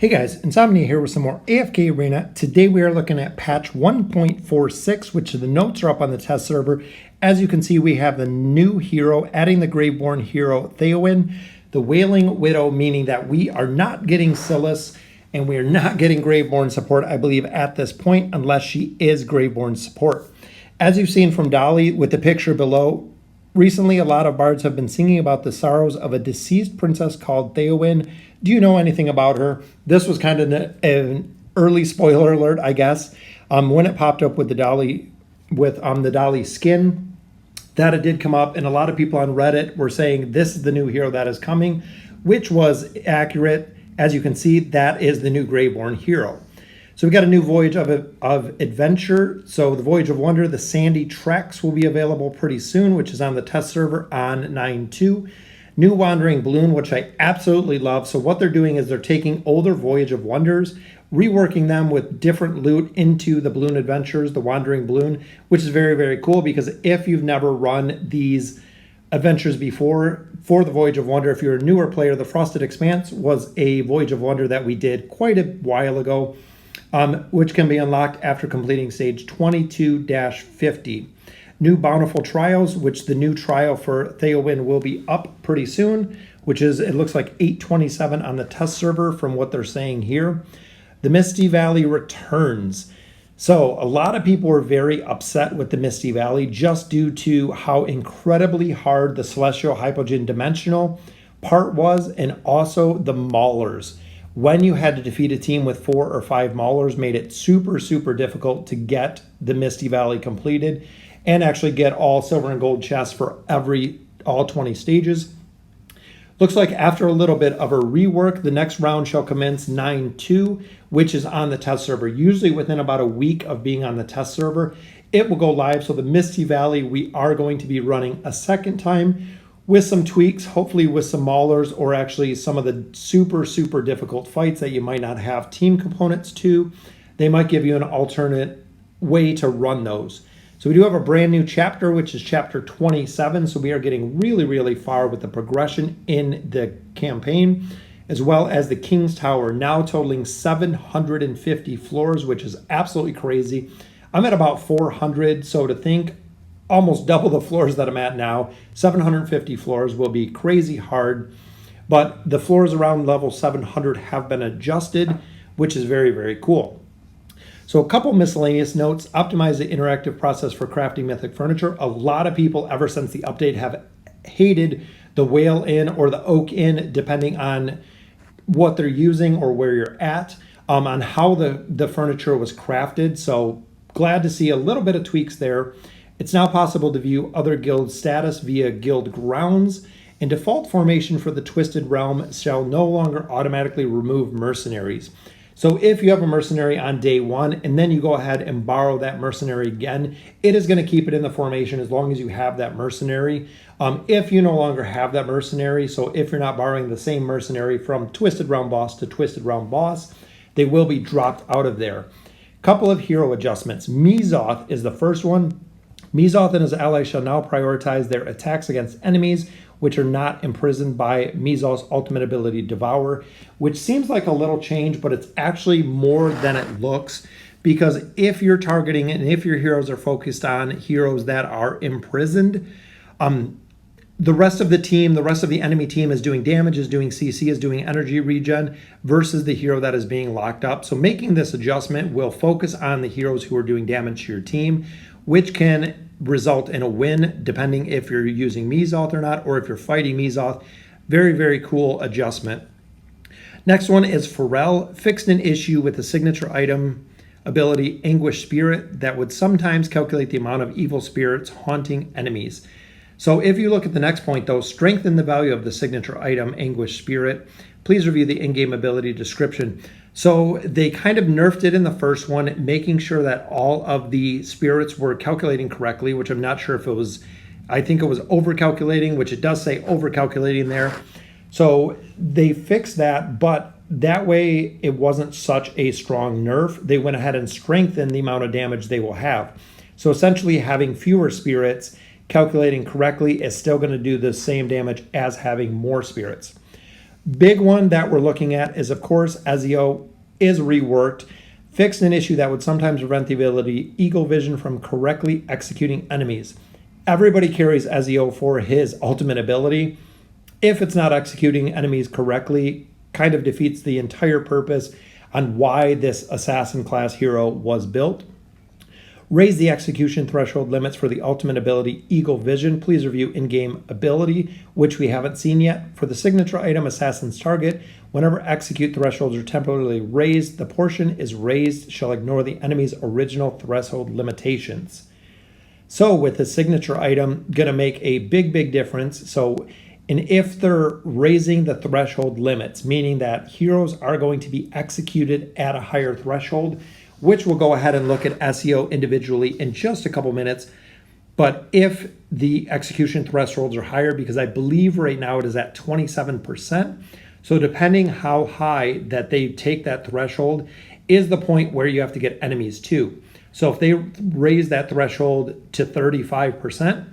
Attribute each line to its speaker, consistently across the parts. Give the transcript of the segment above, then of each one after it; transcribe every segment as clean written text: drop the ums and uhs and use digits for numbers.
Speaker 1: Hey guys, Insomnia here with some more AFK Arena. Today we are looking at patch 1.46, which the notes are up on the test server. As you can see, we have the new hero, adding the Graveborn hero Theowen, the Wailing Widow, meaning that we are not getting Silas and we are not getting Graveborn support, I believe, at this point, unless she is Graveborn support. As you've seen from Dolly with the picture below, recently a lot of bards have been singing about the sorrows of a deceased princess called Theowen. Do you know anything about her? This was kind of an early spoiler alert, I guess. When it popped up with the Dolly, the Dolly skin, that it did come up, and a lot of people on Reddit were saying this is the new hero that is coming, which was accurate. As you can see, that is the new Graveborn hero. So we got a new Voyage of Adventure. So the Voyage of Wonder, the Sandy Treks will be available pretty soon, which is on the test server on 9.2. New Wandering Balloon, which I absolutely love. So what they're doing is they're taking older Voyage of Wonders, reworking them with different loot into the Balloon Adventures, the Wandering Balloon, which is very, very cool, because if you've never run these adventures before for the Voyage of Wonder, if you're a newer player, the Frosted Expanse was a Voyage of Wonder that we did quite a while ago, which can be unlocked after completing stage 22-50. New Bountiful Trials, which the new trial for Theowen will be up pretty soon, which is, it looks like 827 on the test server from what they're saying here. The Misty Valley returns. So a lot of people were very upset with the Misty Valley just due to how incredibly hard the Celestial Hypogean Dimensional part was, and also the Maulers. When you had to defeat a team with 4 or 5 Maulers, made it super, super difficult to get the Misty Valley completed and actually get all silver and gold chests for all 20 stages. Looks like after a little bit of a rework, the next round shall commence 9.2, which is on the test server. Usually within about a week of being on the test server, it will go live. So the Misty Valley, we are going to be running a second time with some tweaks, hopefully with some Maulers, or actually some of the super, super difficult fights that you might not have team components to. They might give you an alternate way to run those. So we do have a brand new chapter, which is chapter 27. So we are getting really, really far with the progression in the campaign, as well as the King's Tower, now totaling 750 floors, which is absolutely crazy. I'm at about 400, so to think almost double the floors that I'm at now, 750 floors will be crazy hard, but the floors around level 700 have been adjusted, which is very, very cool. So a couple miscellaneous notes: optimize the interactive process for crafting mythic furniture. A lot of people ever since the update have hated the Whale Inn or the Oak Inn, depending on what they're using or where you're at, on how the furniture was crafted. So glad to see a little bit of tweaks there. It's now possible to view other guild status via guild grounds, and default formation for the Twisted Realm shall no longer automatically remove mercenaries. So if you have a mercenary on day 1 and then you go ahead and borrow that mercenary again, it is going to keep it in the formation as long as you have that mercenary. If you no longer have that mercenary, so if you're not borrowing the same mercenary from Twisted Realm boss to Twisted Realm boss, they will be dropped out of there. Couple of hero adjustments. Mizoth is the first one. Mizoth and his allies shall now prioritize their attacks against enemies which are not imprisoned by Mizoth's ultimate ability, Devour, which seems like a little change, but it's actually more than it looks, because if you're targeting and if your heroes are focused on heroes that are imprisoned, the rest of the team, the rest of the enemy team is doing damage, is doing CC, is doing energy regen, versus the hero that is being locked up. So making this adjustment will focus on the heroes who are doing damage to your team, which can result in a win depending if you're using Mizoth or not, or if you're fighting Mizoth. Very, very cool adjustment. Next one is Pharrell fixed an issue with the signature item ability Anguish Spirit that would sometimes calculate the amount of evil spirits haunting enemies. So if you look at the next point though, strengthen the value of the signature item Anguish Spirit. Please review the in-game ability description. So they kind of nerfed it in the first one, making sure that all of the spirits were calculating correctly, which I'm not sure if it was, I think it was over-calculating, which it does say over-calculating there. So they fixed that, but that way it wasn't such a strong nerf. They went ahead and strengthened the amount of damage they will have. So essentially having fewer spirits calculating correctly is still going to do the same damage as having more spirits. Big one that we're looking at is, of course, Ezio is reworked, fixed an issue that would sometimes prevent the ability Eagle Vision from correctly executing enemies. Everybody carries Ezio for his ultimate ability. If it's not executing enemies correctly, kind of defeats the entire purpose on why this assassin class hero was built. Raise the execution threshold limits for the ultimate ability Eagle Vision. Please review in-game ability, which we haven't seen yet. For the signature item Assassin's Target, whenever execute thresholds are temporarily raised, the portion is raised shall ignore the enemy's original threshold limitations. So with the signature item, going to make a big difference. So, and if they're raising the threshold limits, meaning that heroes are going to be executed at a higher threshold, which we'll go ahead and look at Ezio individually in just a couple minutes. But if the execution thresholds are higher, because I believe right now it is at 27%. So depending how high that they take that threshold is the point where you have to get enemies to. So if they raise that threshold to 35%,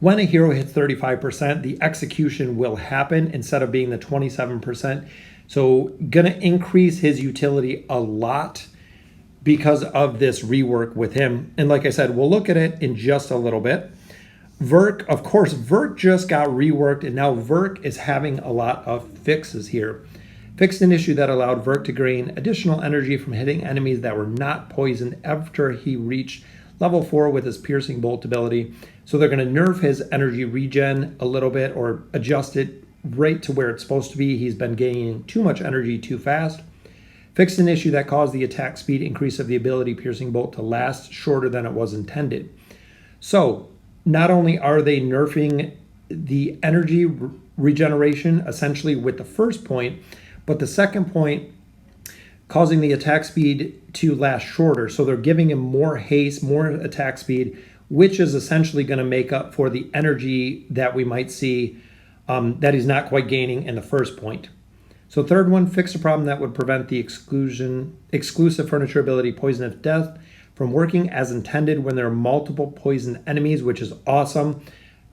Speaker 1: when a hero hits 35%, the execution will happen instead of being the 27%. So gonna increase his utility a lot because of this rework with him. And like I said, we'll look at it in just a little bit. Vurk, of course, Vurk just got reworked, and now Vurk is having a lot of fixes here. Fixed an issue that allowed Vurk to gain additional energy from hitting enemies that were not poisoned after he reached level 4 with his piercing bolt ability. So they're going to nerf his energy regen a little bit, or adjust it right to where it's supposed to be. He's been gaining too much energy too fast. Fixed an issue that caused the attack speed increase of the ability piercing bolt to last shorter than it was intended. So not only are they nerfing the energy regeneration essentially with the first point, but the second point causing the attack speed to last shorter. So they're giving him more haste, more attack speed, which is essentially going to make up for the energy that we might see that he's not quite gaining in the first point. So third one, fix a problem that would prevent the exclusive furniture ability Poison of Death from working as intended when there are multiple poison enemies, which is awesome.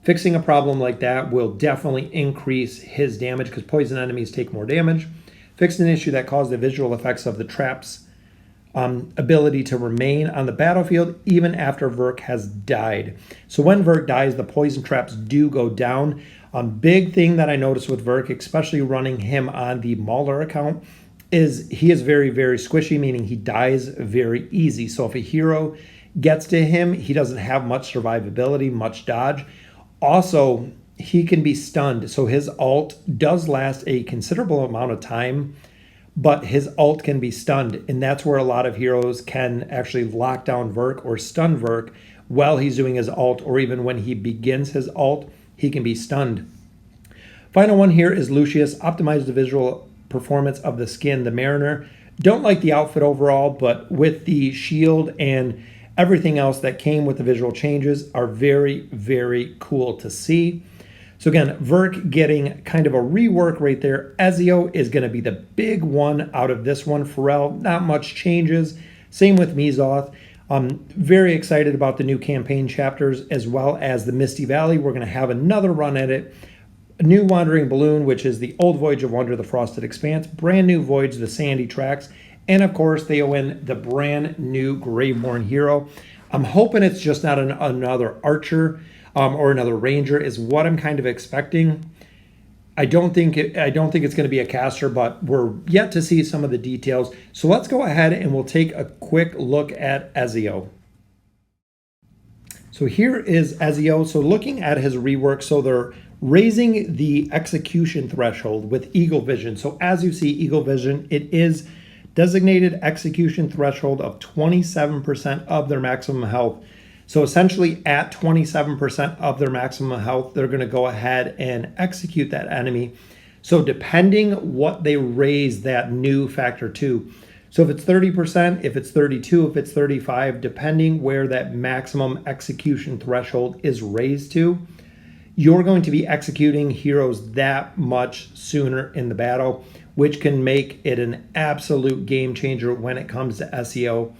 Speaker 1: Fixing a problem like that will definitely increase his damage because poison enemies take more damage. Fixed an issue that caused the visual effects of the traps ability to remain on the battlefield even after Vurk has died. So when Vurk dies, the poison traps do go down. Big thing that I noticed with Vurk, especially running him on the Mauler account, is he is very squishy, meaning he dies very easy. So if a hero gets to him, he doesn't have much survivability, much dodge. Also, he can be stunned. So his ult does last a considerable amount of time, but his ult can be stunned. And that's where a lot of heroes can actually lock down Vurk or stun Vurk while he's doing his ult, or even when he begins his ult, he can be stunned. Final one here is Lucius. Optimize the visual performance of the skin, the Mariner. Don't like the outfit overall, but with the shield and everything else that came with the visual changes are very cool to see. So again, Vurk getting kind of a rework right there. Ezio is going to be the big one out of this one. Pharrell, not much changes. Same with Mizoth. Very excited about the new campaign chapters as well as the Misty Valley. We're going to have another run at it. A new Wandering Balloon, which is the old Voyage of Wonder, the Frosted Expanse. Brand new Voyage, the Sandy Tracks. And of course, they win the brand new Graveborn hero. I'm hoping it's just not another archer or another ranger is what I'm kind of expecting. I don't think it's going to be a caster, but we're yet to see some of the details. So let's go ahead and we'll take a quick look at Ezio. So here is Ezio. So looking at his rework, so they're raising the execution threshold with Eagle Vision. So as you see, Eagle Vision, it is designated execution threshold of 27% of their maximum health. So essentially at 27% of their maximum health, they're going to go ahead and execute that enemy. So depending what they raise that new factor to. So if it's 30%, if it's 32, if it's 35, depending where that maximum execution threshold is raised to, you're going to be executing heroes that much sooner in the battle, which can make it an absolute game changer when it comes to Ezio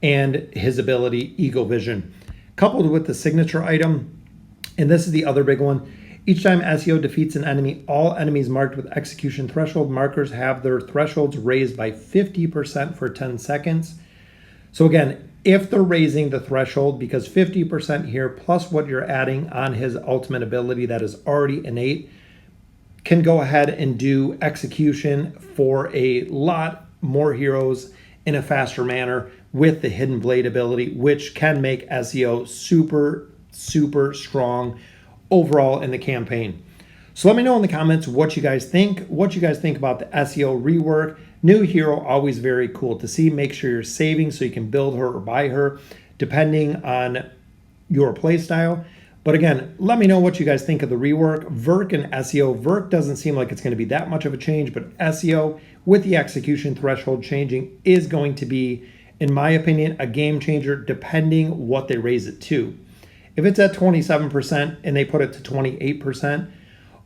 Speaker 1: and his ability, Eagle Vision. Coupled with the signature item, and this is the other big one, Each time Ezio defeats an enemy, all enemies marked with execution threshold markers have their thresholds raised by 50% for 10 seconds. So again, if they're raising the threshold, because 50% here plus what you're adding on his ultimate ability that is already innate, can go ahead and do execution for a lot more heroes in a faster manner with the Hidden Blade ability, which can make Ezio super, super strong overall in the campaign. So let me know in the comments what you guys think. What you guys think about the Ezio rework. New hero, always very cool to see. Make sure you're saving so you can build her or buy her, depending on your playstyle. But again, let me know what you guys think of the rework. Vurk and Ezio. Vurk doesn't seem like it's going to be that much of a change, but Ezio, with the execution threshold changing, is going to be, in my opinion, a game changer depending what they raise it to. If it's at 27% and they put it to 28%,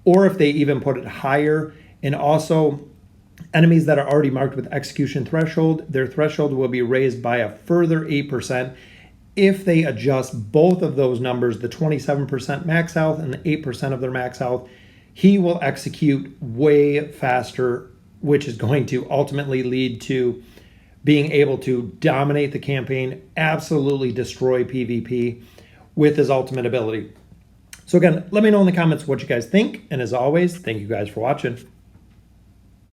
Speaker 1: or if they even put it higher, and also enemies that are already marked with execution threshold, their threshold will be raised by a further 8%. If they adjust both of those numbers, the 27% max health and the 8% of their max health, he will execute way faster, which is going to ultimately lead to being able to dominate the campaign, absolutely destroy PvP with his ultimate ability. So again, let me know in the comments what you guys think. And as always, thank you guys for watching.